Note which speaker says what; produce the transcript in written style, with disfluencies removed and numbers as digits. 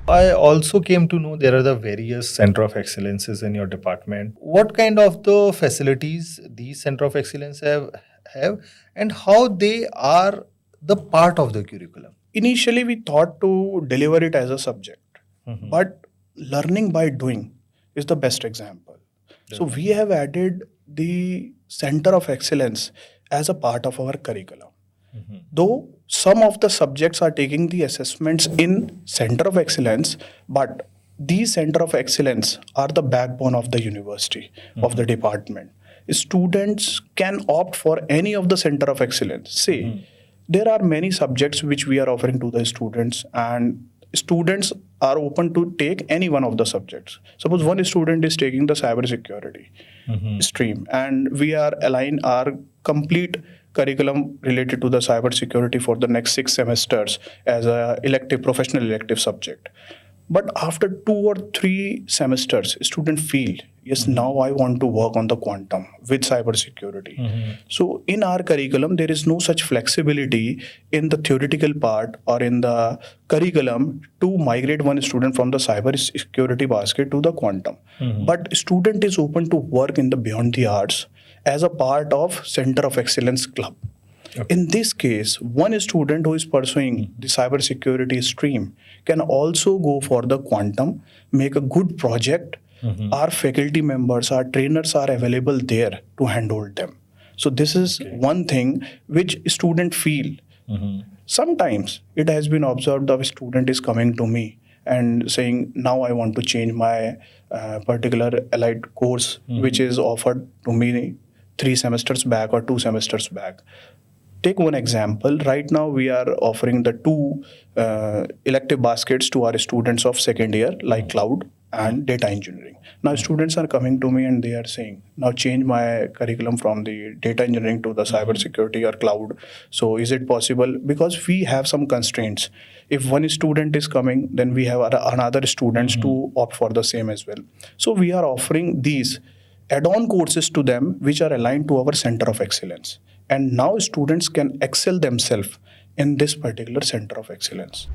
Speaker 1: I also came to know there are the various center of excellences in your department. What kind of the facilities these center of excellence have and how they are the part of the curriculum?
Speaker 2: Initially, we thought to deliver it as a subject, but learning by doing is the best example. So we have added the Center of Excellence as a part of our curriculum. Though some of the subjects are taking the assessments in Center of Excellence, but these Center of Excellence are the backbone of the university, of the department. Students can opt for any of the Center of Excellence. Say, there are many subjects which we are offering to the students, and students are open to take any one of the subjects. Suppose one student is taking the cybersecurity stream, and we are align our complete curriculum related to the cybersecurity for the next 6 semesters as a professional elective subject. But after 2 or 3 semesters, students feel, yes, now I want to work on the quantum with cybersecurity. So in our curriculum, there is no such flexibility in the theoretical part or in the curriculum to migrate one student from the cybersecurity basket to the quantum. But student is open to work in the beyond the arts as a part of Center of Excellence Club. In this case, one student who is pursuing the cybersecurity stream can also go for the quantum, make a good project. Our faculty members, our trainers are available there to handhold them. So this is one thing which students feel. Sometimes it has been observed that a student is coming to me and saying, now I want to change my particular allied course, which is offered to me 3 semesters back or 2 semesters back. Take one example. Right now, we are offering the 2 elective baskets to our students of second year, like cloud and data engineering. Now, students are coming to me and they are saying, now change my curriculum from the data engineering to the cybersecurity or cloud. So is it possible? Because we have some constraints. If one student is coming, then we have another students to opt for the same as well. So we are offering these add-on courses to them which are aligned to our Center of Excellence. And now students can excel themselves in this particular Center of Excellence.